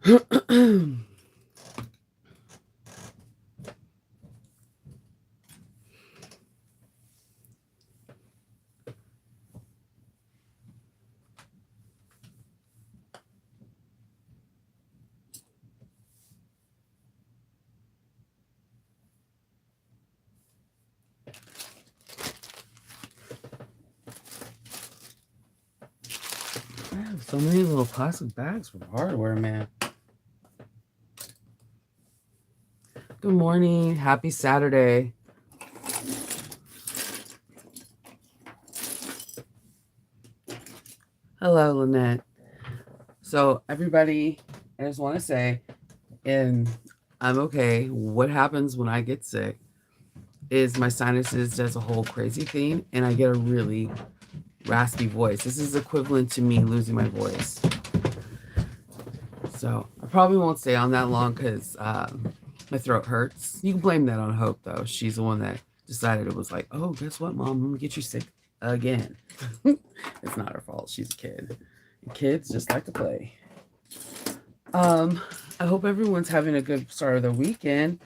I have so many little plastic bags for hardware, man. Good morning. Happy Saturday. Hello, Lynette. So, everybody, I just want to say, and I'm okay. What happens when I get sick is my sinuses does a whole crazy thing, and I get a really raspy voice. This is equivalent to me losing my voice. So, I probably won't stay on that long because my throat hurts. You can blame that on Hope, though. She's the one that decided it was like, oh, guess what, Mom? I'm going to get you sick again. It's not her fault. She's a kid. Kids just like to play. I hope everyone's having a good start of the weekend.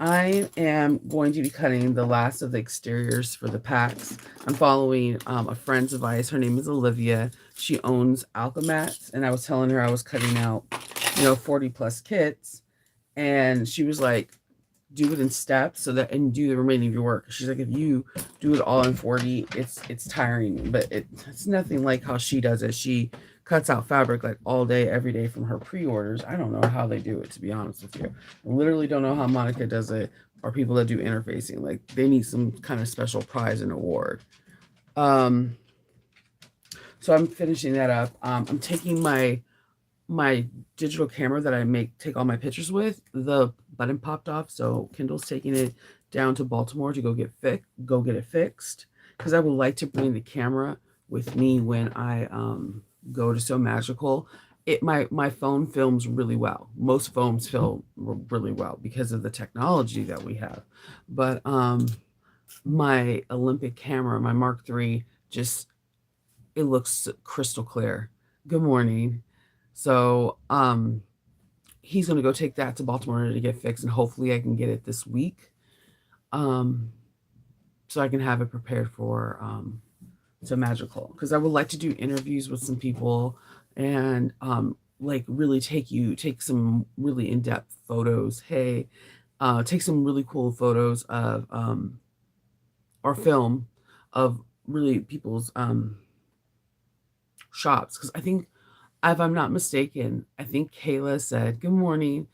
I am going to be cutting the last of the exteriors for the packs. I'm following a friend's advice. Her name is Olivia. She owns Alchemats, and I was telling her I was cutting out, 40 plus kits, and she was like, do it in steps so that and do the remaining of your work. She's like, if you do it all in 40, it's tiring, but it's nothing like how she does it. She cuts out fabric like all day, every day from her pre-orders. I don't know how they do it, to be honest with you. I literally don't know how Monica does it, or people that do interfacing. Like, they need some kind of special prize and award. So I'm finishing that up. I'm taking my digital camera that I take all my pictures with. The button popped off, so Kindle's taking it down to Baltimore to go get it fixed, because I would like to bring the camera with me when I go to So Magical. My phone films really well. Most phones film really well because of the technology that we have. But my Olympic camera, my Mark III, just it looks crystal clear. Good morning. So he's gonna go take that to Baltimore to get fixed, and hopefully I can get it this week. So I can have it prepared for So Magical, because I would like to do interviews with some people and like really take some really in-depth photos. Hey, take some really cool photos of or film of really people's shops, because I think, if I'm not mistaken, I think Kayla said, good morning.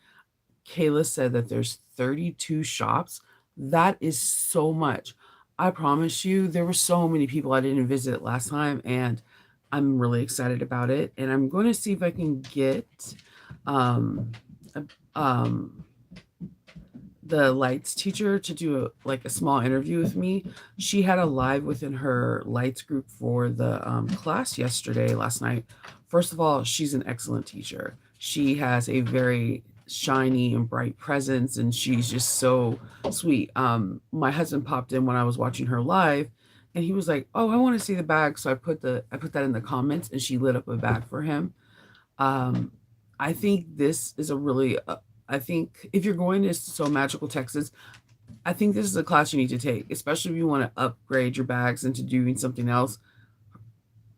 Kayla said that there's 32 shops. That is so much. I promise you, there were so many people I didn't visit last time, and I'm really excited about it. And I'm going to see if I can get um, um, the lights teacher to do a small interview with me. She had a live within her lights group for the class last night. First of all, she's an excellent teacher. She has a very shiny and bright presence, and she's just so sweet. My husband popped in when I was watching her live, and he was like, oh, I want to see the bag. So I put that in the comments, and she lit up a bag for him. um, I think this is a really, I think if you're going to So Magical Texas, I think this is a class you need to take, especially if you want to upgrade your bags into doing something else.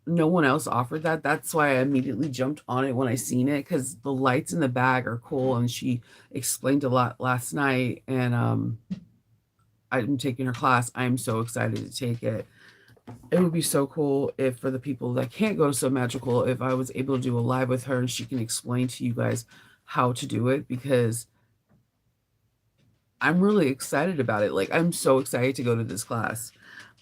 No one else offered that. That's why I immediately jumped on it when I seen it, because the lights in the bag are cool, and she explained a lot last night. And I'm taking her class. I'm so excited to take it. It would be so cool if, for the people that can't go to So Magical, if I was able to do a live with her and she can explain to you guys how to do it, because I'm really excited about it. Like, I'm so excited to go to this class.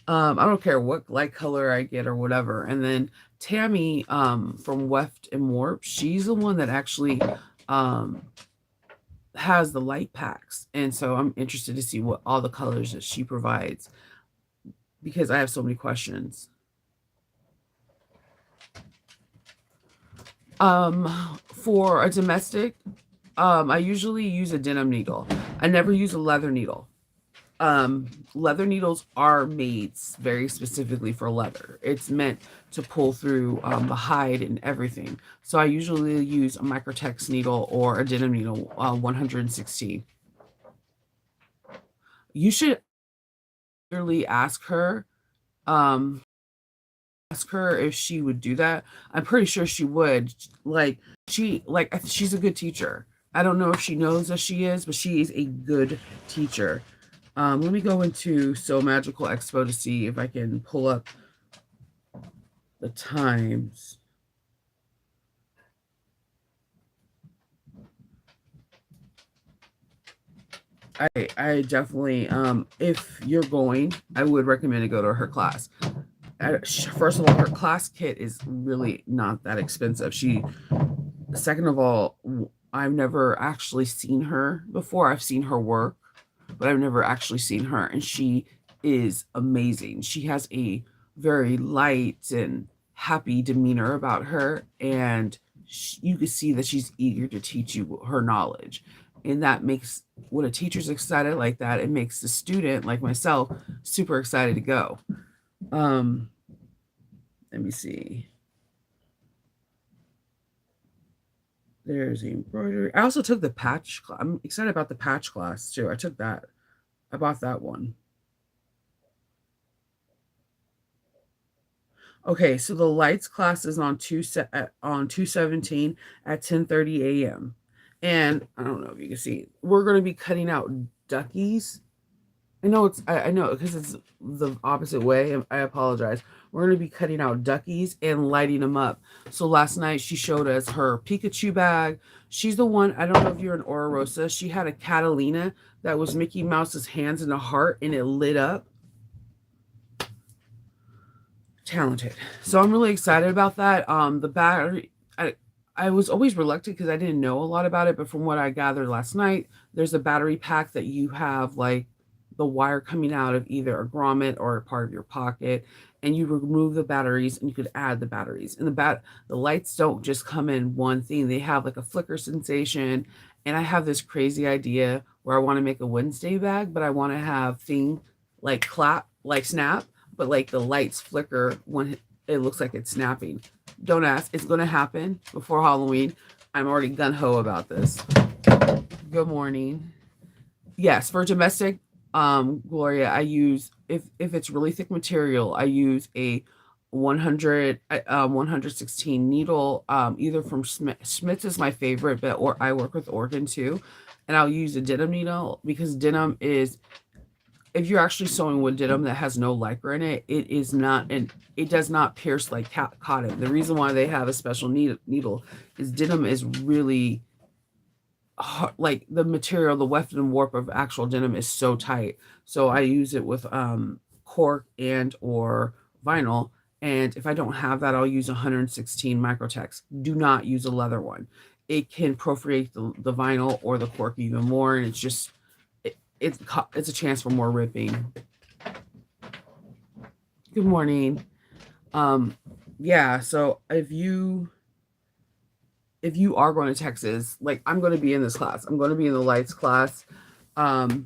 I don't care what light color I get or whatever. And then Tammy from Weft and Warp, she's the one that actually um, has the light packs. And so I'm interested to see what all the colors that she provides, because I have so many questions. For a domestic, I usually use a denim needle. I never use a leather needle. Leather needles are made very specifically for leather. It's meant to pull through the hide and everything. So I usually use a microtex needle or a denim needle, 116. You should really um, ask her if she would do that. I'm pretty sure she would. She's a good teacher. I don't know if she knows that she is, but she is a good teacher. Let me go into So Magical Expo to see if I can pull up the times. I definitely if you're going, I would recommend to go to her class. First of all, her class kit is really not that expensive. Second of all, I've never actually seen her before. I've seen her work, but I've never actually seen her, and she is amazing. She has a very light and happy demeanor about her, and you can see that she's eager to teach you her knowledge. And that makes, when a teacher's excited like that, it makes the student, like myself, super excited to go. Um, Let me see. There's the embroidery. I also took the patch class. I'm excited about the patch class too. I took that. I bought that one. Okay, so the lights class is on 217 at 10:30 a.m. And I don't know if you can see. We're going to be cutting out duckies. I know because it's the opposite way. I apologize. We're going to be cutting out duckies and lighting them up. So last night she showed us her Pikachu bag. She's the one, I don't know if you're an Aura Rosa. She had a Catalina that was Mickey Mouse's hands in a heart and it lit up. Talented. So I'm really excited about that. The battery, I was always reluctant because I didn't know a lot about it, but from what I gathered last night, there's a battery pack that you have like the wire coming out of either a grommet or a part of your pocket, and you remove the batteries and you could add the batteries. And the lights don't just come in one thing; they have like a flicker sensation. And I have this crazy idea where I want to make a Wednesday bag, but I want to have thing like clap, like snap, but like the lights flicker when it looks like it's snapping. Don't ask. It's going to happen before Halloween. I'm already gun ho about this. Good morning. Yes, for domestic, Gloria, I use if it's really thick material, I use a 116 needle, either from Smith's is my favorite, but or I work with Oregon too, and I'll use a denim needle because denim is, if you're actually sewing wood denim that has no lycra in it, it is not, and it does not pierce like cotton. The reason why they have a special needle is denim is really hard, like the material, the weft and warp of actual denim is so tight. So I use it with cork and or vinyl. And if I don't have that, I'll use 116 microtex. Do not use a leather one. It can perforate the vinyl or the cork even more, and it's just it's a chance for more ripping. Good morning. Um, yeah. So if you are going to Texas, like I'm going to be in this class, I'm going to be in the lights class. Um,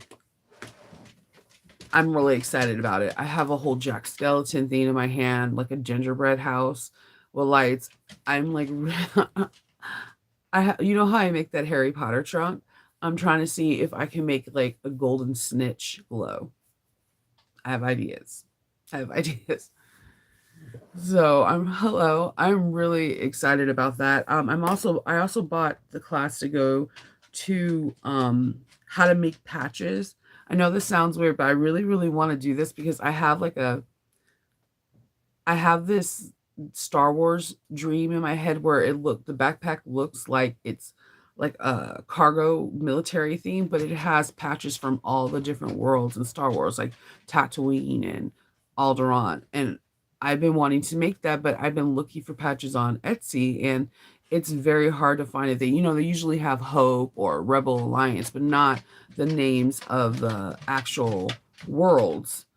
I'm really excited about it. I have a whole Jack Skeleton thing in my hand, like a gingerbread house with lights. I'm like, you know how I make that Harry Potter trunk? I'm trying to see if I can make like a golden snitch glow. I have ideas. I have ideas. So I'm really excited about that. I also bought the class to go to how to make patches. I know this sounds weird, but I really, really want to do this because I have this Star Wars dream in my head where the backpack looks like it's like a cargo military theme, but it has patches from all the different worlds in Star Wars, like Tatooine and Alderaan. And I've been wanting to make that, but I've been looking for patches on Etsy, and it's very hard to find it. They usually have Hope or Rebel Alliance, but not the names of the actual worlds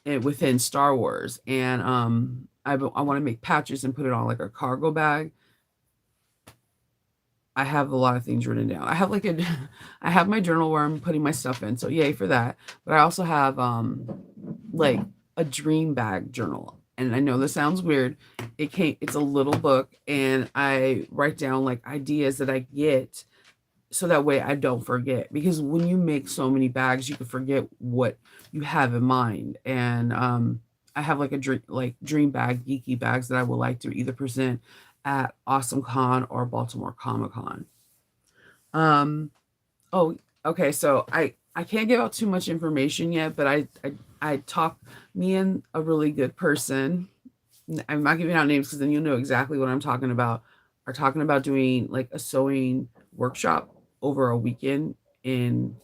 within Star Wars. And I want to make patches and put it on like a cargo bag. I have a lot of things written down. I have like a I have my journal where I'm putting my stuff in, so yay for that. But I also have like a dream bag journal. And I know this sounds weird. It's a little book and I write down like ideas that I get so that way I don't forget. Because when you make so many bags, you can forget what you have in mind. And I have like a dream bag, geeky bags that I would like to either present at Awesome Con or Baltimore Comic Con. Um, oh, okay. So I can't give out too much information yet, but I talk me and a really good person. I'm not giving out names because then you'll know exactly what I'm talking about. Are talking about doing like a sewing workshop over a weekend in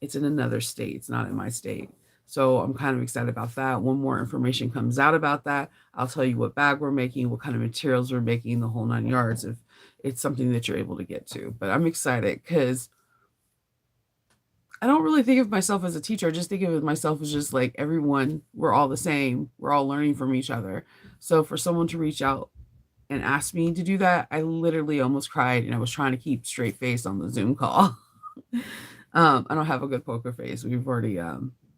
it's in another state. It's not in my state. So I'm kind of excited about that. When more information comes out about that, I'll tell you what bag we're making, what kind of materials we're making, the whole 9 yards, if it's something that you're able to get to. But I'm excited because I don't really think of myself as a teacher. I just think of myself as just like everyone, we're all the same. We're all learning from each other. So for someone to reach out and ask me to do that, I literally almost cried and I was trying to keep straight face on the Zoom call. I don't have a good poker face. We've already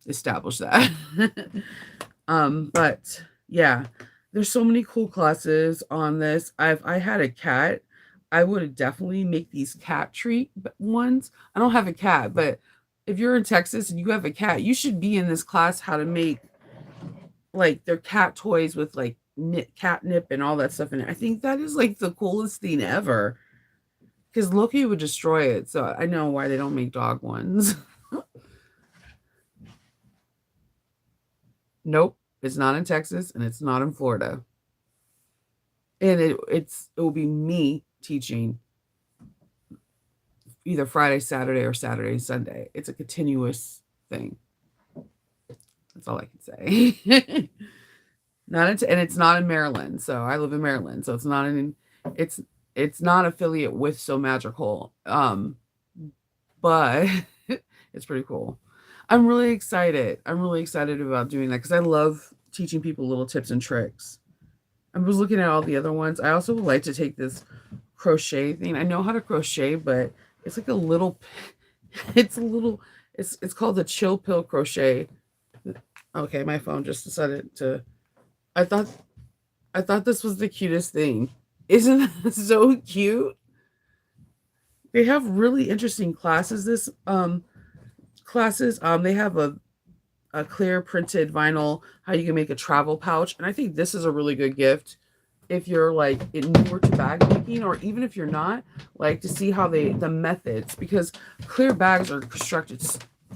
established that. But yeah, there's so many cool classes on this. I had a cat. I would definitely make these cat treat ones. I don't have a cat, but if you're in Texas and you have a cat, you should be in this class how to make like their cat toys with like catnip and all that stuff in it. I think that is like the coolest thing ever because Loki would destroy it. So I know why they don't make dog ones. Nope, it's not in Texas and it's not in Florida. And it will be me teaching either Friday, Saturday, or Saturday, Sunday. It's a continuous thing. That's all I can say. And it's not in Maryland. So I live in Maryland. So it's it's not affiliate with So Magical. But it's pretty cool. I'm really excited. I'm really excited about doing that because I love teaching people little tips and tricks. I was looking at all the other ones. I also would like to take this crochet thing. I know how to crochet, but it's like a little it's a little it's called the chill pill crochet. Okay, my phone just decided to I thought I thought this was the cutest thing. Isn't that so cute? They have really interesting classes this classes. They have a clear printed vinyl how you can make a travel pouch, and I think this is a really good gift if you're like newer to bag making, or even if you're not, like to see how the methods, because clear bags are constructed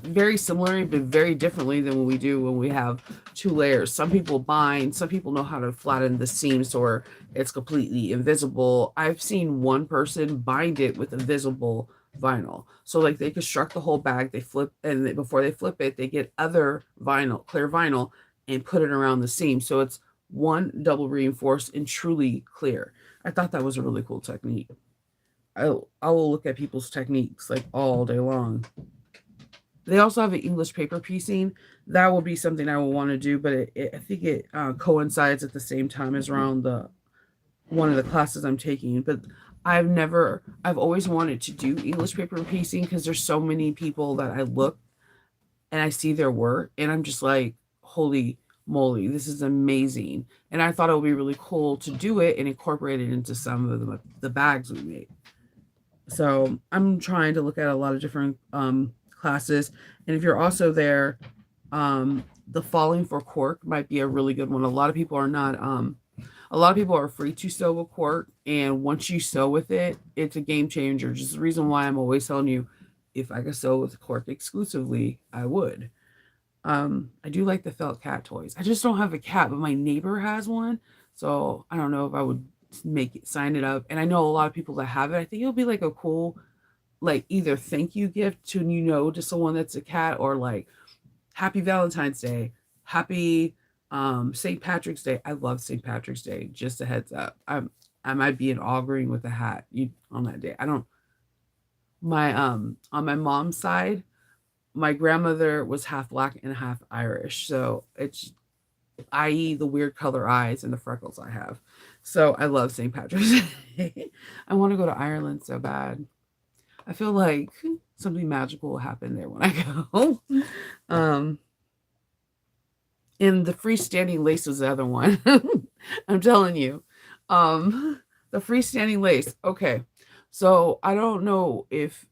very similarly but very differently than what we do when we have two layers. Some people bind, some people know how to flatten the seams or it's completely invisible. I've seen one person bind it with invisible vinyl. So like they construct the whole bag, they flip, and before they flip it, they get other vinyl, clear vinyl, and put it around the seam. So it's one double reinforced and truly clear. I thought that was a really cool technique. I will look at people's techniques like all day long. They also have an English paper piecing. That will be something I will want to do, but I think it coincides at the same time as around the one of the classes I'm taking. But I've always wanted to do English paper piecing because there's so many people that I look and I see their work and I'm just like, holy moly, this is amazing. And I thought it would be really cool to do it and incorporate it into some of the bags we make. So I'm trying to look at a lot of different classes. And if you're also there, the falling for cork might be a really good one. A lot of people are not a lot of people are free to sew with cork, and once you sew with it, it's a game changer. Just the reason why I'm always telling you, if I could sew with cork exclusively, I would. I do like the felt cat toys. I just don't have a cat, but my neighbor has one, so I don't know if I would make it sign it up. And I know a lot of people that have it. I think it'll be like a cool, like either thank you gift to to someone that's a cat, or like happy Valentine's Day, happy St. Patrick's Day. I love St. Patrick's Day. Just a heads up. I might be an all green with a hat on that day. I don't my on my mom's side, my grandmother was half black and half Irish. So it's i.e. the weird color eyes and the freckles I have. So I love St. Patrick's Day. I want to go to Ireland so bad. I feel like something magical will happen there when I go. Um, and the freestanding lace was the other one. I'm telling you. Um, the freestanding lace. Okay. So I don't know if,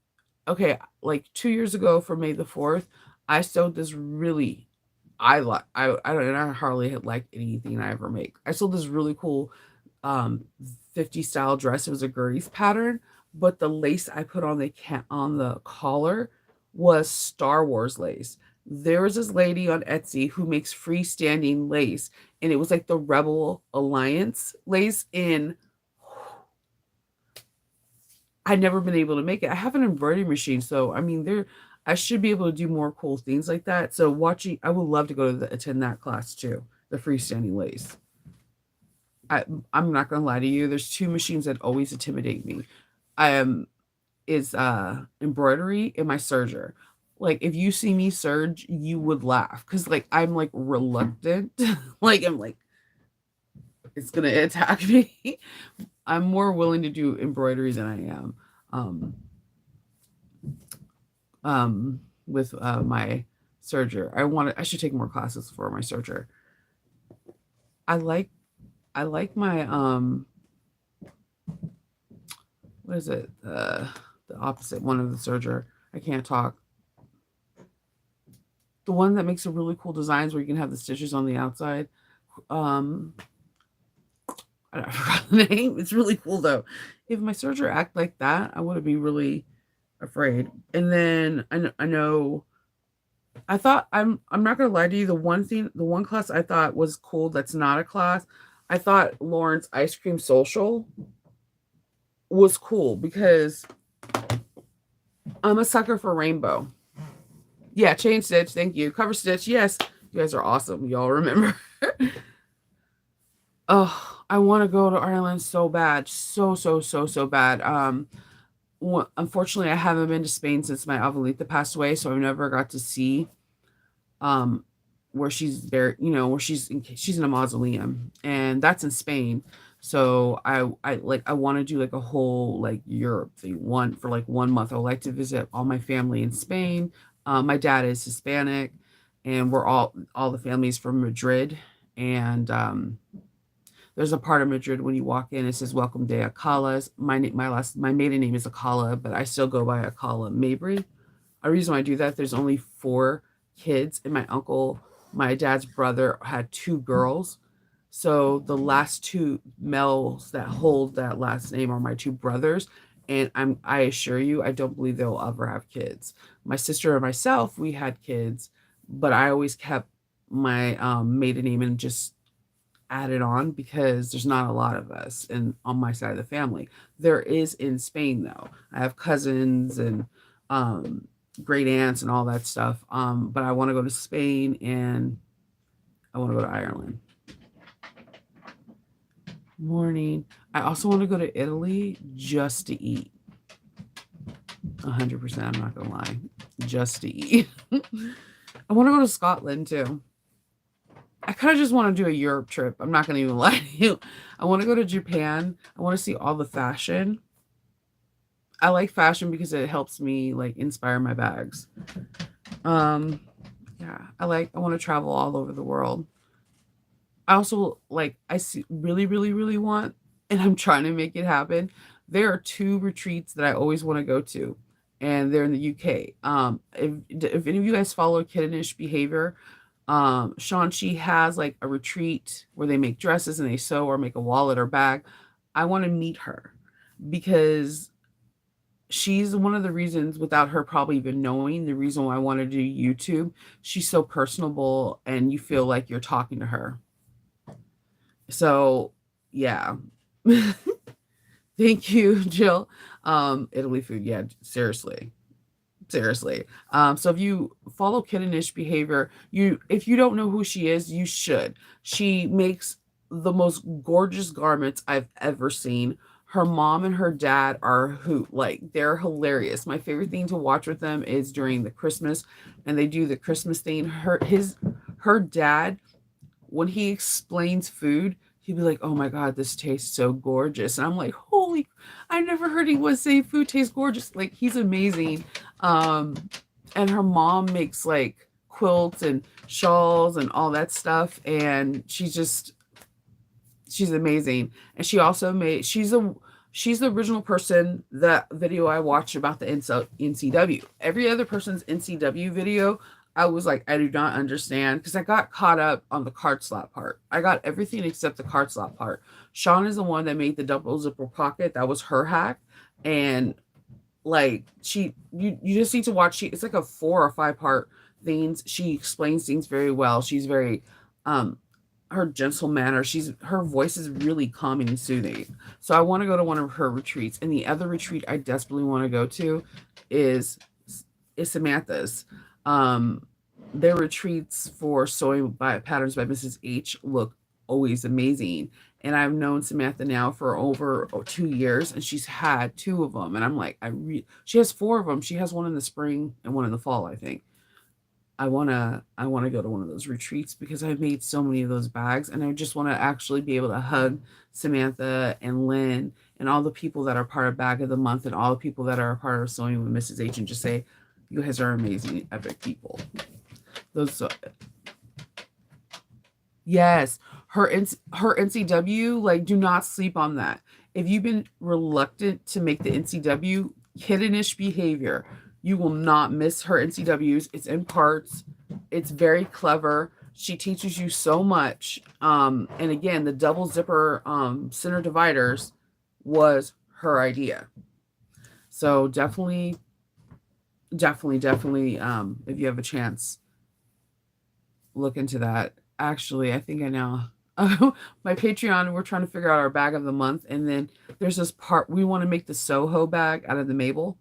okay, like 2 years ago for May the 4th, I sewed this really, I don't, and I hardly had like anything I ever make. I sold this really cool, um, 50 style dress. It was a Gertie's pattern, but the lace I put on on the collar was Star Wars lace. There was this lady on Etsy who makes freestanding lace, and it was like the Rebel Alliance lace. And I'd never been able to make it. I have an embroidery machine, so I mean, I should be able to do more cool things like that. So watching, I would love to go to attend that class too, the freestanding lace. I, I'm not gonna lie to you. There's two machines that always intimidate me. I am is embroidery and my serger. Like if you see me serge, you would laugh because like I'm like reluctant. Like I'm like it's gonna attack me. I'm more willing to do embroidery than I am um with my serger. I should take more classes for my serger. I like I like my what is it? The opposite one of the serger. I can't talk. The one that makes a really cool designs where you can have the stitches on the outside. Um, I forgot the name. It's really cool though. If my serger act like that, I would be really afraid. And then I know I thought I'm not gonna lie to you. The one class I thought was cool. That's not a class. I thought Lauren's ice cream social was cool because I'm a sucker for rainbow. Yeah, chain stitch. Thank you. Cover stitch. Yes, you guys are awesome. Y'all remember. Oh, I want to go to Ireland so bad. So, so, so, so bad. Unfortunately, I haven't been to Spain since my abuelita passed away, so I've never got to see um where she's buried, where she's in a mausoleum, and that's in Spain. So I want to do like a whole like Europe thing, one for like 1 month. I would like to visit all my family in Spain. My dad is Hispanic, and we're all the families from Madrid, and there's a part of Madrid when you walk in, it says "Welcome de Alcala." My maiden name is Alcala, but I still go by Alcala Mabry. A reason why I do that, there's only four kids, and my dad's brother had two girls. So the last two males that hold that last name are my two brothers. And I assure you, I don't believe they'll ever have kids. My sister and myself, we had kids, but I always kept my maiden name and just added on because there's not a lot of us and on my side of the family. There is in Spain though. I have cousins and um great aunts and all that stuff. But I want to go to Spain and I want to go to Ireland. Morning. I also want to go to Italy just to eat. 100%, I'm not gonna lie. Just to eat. I want to go to Scotland too. I kind of just want to do a Europe trip. I'm not gonna even lie to you. I want to go to Japan. I want to see all the fashion. I like fashion because it helps me like inspire my bags. Um, yeah, I want to travel all over the world. I also like I see really, really, really want, and I'm trying to make it happen. There are two retreats that I always want to go to, and they're in the UK. If any of you guys follow Kittenish Behavior, Sean, she has like a retreat where they make dresses and they sew or make a wallet or bag. I want to meet her because she's one of the reasons, without her probably even knowing, the reason why I want to do YouTube. She's so personable and you feel like you're talking to her. So, yeah. Thank you, Jill. Italy food, yeah, seriously. Seriously. So if you follow Kittenish Behavior, if you don't know who she is, you should. She makes the most gorgeous garments I've ever seen. Her mom and her dad are they're hilarious. My favorite thing to watch with them is during the Christmas, and they do the Christmas thing. Her dad when he explains food, he'd be like, "Oh my god, this tastes so gorgeous," and I'm like, "Holy, I never heard anyone say food tastes gorgeous." Like, he's amazing. Um, and her mom makes like quilts and shawls and all that stuff, and she's amazing. And she also made she's the original person, that video I watched about the NCW. Every other person's NCW video, I was like, I do not understand, because I got caught up on the card slot part. I got everything except the card slot part. Sean is the one that made the double zipper pocket. That was her hack. And like, you just need to watch. It's like a 4 or 5 part things. She explains things very well. She's very um her gentle manner. Her voice is really calming and soothing. So I want to go to one of her retreats. And the other retreat I desperately want to go to is Samantha's. Um their retreats for sewing by patterns by Mrs. H look always amazing. And I've known Samantha now for over 2 years, and she's had two of them. And I'm like, she has four of them. She has one in the spring and one in the fall, I think. I wanna go to one of those retreats, because I've made so many of those bags, and I just want to actually be able to hug Samantha and Lynn and all the people that are part of Bag of the Month, and all the people that are a part of Sewing with Mrs. H, and just say, you guys are amazing, epic people. Those Yes, her NCW, like, do not sleep on that. If you've been reluctant to make the NCW, kittenish behavior. You will not miss her NCWs. It's in parts. It's very clever. She teaches you so much. And again, the double zipper center dividers was her idea. So definitely, definitely, if you have a chance, look into that. Actually, I think I know. My Patreon, we're trying to figure out our bag of the month, and then there's this part we want to make the Soho bag out of the Mabel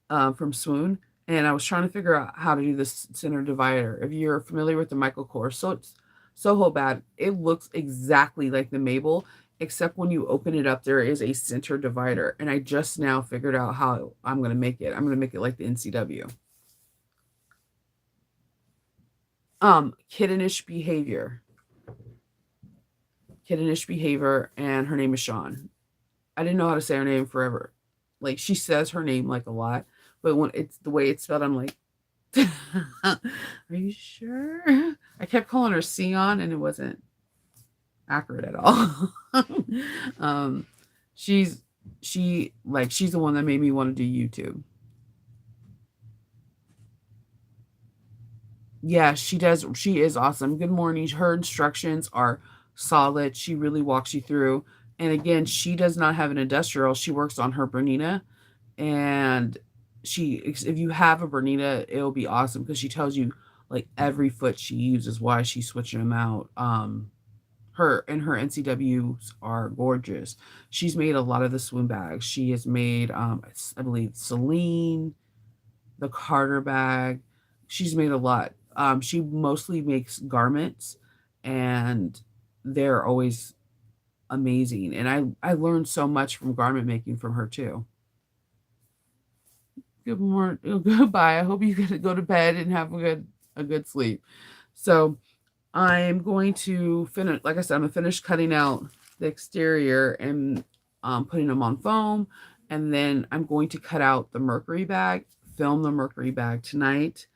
from Swoon, and I was trying to figure out how to do this center divider. If you're familiar with the Michael Kors, so it's Soho bag, it looks exactly like the Mabel, except when you open it up, there is a center divider, and I just now figured out how I'm going to make it. I'm going to make it like the NCW. Kittenish behavior. Kittenish behavior, and her name is Sean. I didn't know how to say her name forever. Like, she says her name like a lot, but when it's the way it's spelled, I'm like, are you sure? I kept calling her Sion, and it wasn't accurate at all. um, she's the one that made me want to do YouTube. Yeah, she does. She is awesome. Good morning. Her instructions are solid. She really walks you through. And again, she does not have an industrial. She works on her Bernina, and if you have a Bernina, it'll be awesome, because she tells you like every foot she uses, why she's switching them out. Her NCWs are gorgeous. She's made a lot of the swim bags. She has made I believe Celine, the Carter bag. She's made a lot. She mostly makes garments, and they're always amazing. And I learned so much from garment making from her too. Good morning. Goodbye. I hope you get to go to bed and have a good sleep. So I'm going to finish. Like I said, I'm gonna finish cutting out the exterior and putting them on foam, and then I'm going to cut out the mercury bag, film the mercury bag tonight,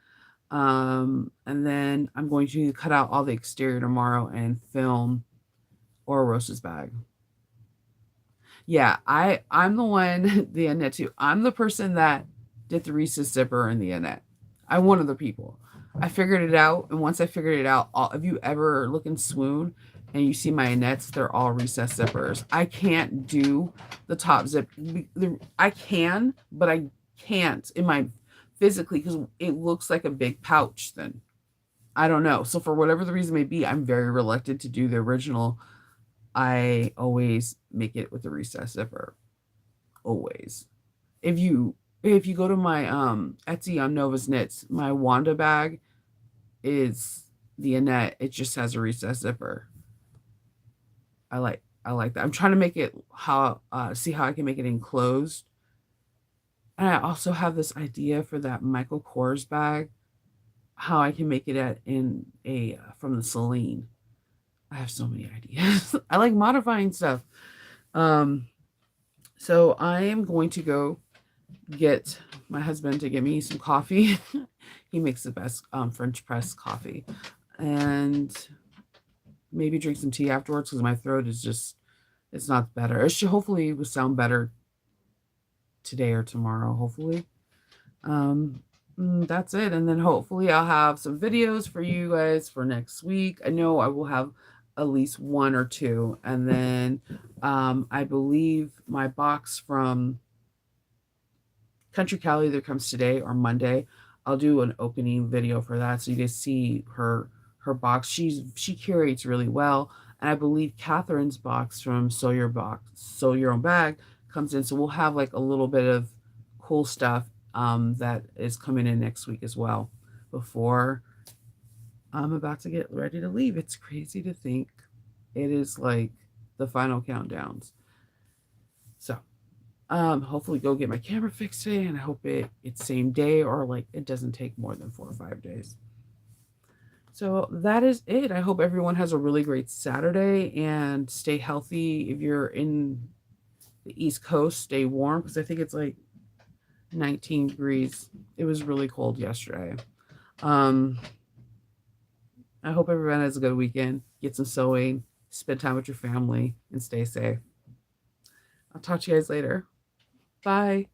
and then I'm going to cut out all the exterior tomorrow and film Oros's bag. Yeah, I'm the one, the Annette too. I'm the person that did the recess zipper and the Annette. I'm one of the people. I figured it out, and once I figured it out, if you ever look in Swoon and you see my Annettes, they're all recess zippers. I can't do the top zip. I can, but I can't in my physically, because it looks like a big pouch then. I don't know. So for whatever the reason may be, I'm very reluctant to do the original. I always make it with the recess zipper. Always. If you go to my Etsy on Nova's Knits, my Wanda bag is the Annette. It just has a recess zipper. I like that. I'm trying to make it see how I can make it enclosed. And I also have this idea for that Michael Kors bag. how I can make it at in a from the Celine. I have so many ideas. I like modifying stuff. Um, so I am going to go get my husband to get me some coffee. He makes the best French press coffee, and maybe drink some tea afterwards because my throat is just it's not better. It should hopefully will sound better today or tomorrow. Hopefully. Um, that's it. And then hopefully I'll have some videos for you guys for next week. I know I will have at least one or two. And then I believe my box from Country Cal either comes today or Monday. I'll do an opening video for that so you guys see her box. She curates really well. And I believe Catherine's box from Sew Your Own Bag comes in. So we'll have like a little bit of cool stuff that is coming in next week as well before I'm about to get ready to leave. It's crazy to think it is like the final countdowns. So hopefully go get my camera fixed today, and I hope it's same day or like it doesn't take more than 4 or 5 days. So that is it. I hope everyone has a really great Saturday and stay healthy. If you're in the East Coast, stay warm because I think it's like 19 degrees. It was really cold yesterday. Um, I hope everyone has a good weekend. Get some sewing, spend time with your family, and stay safe. I'll talk to you guys later. Bye.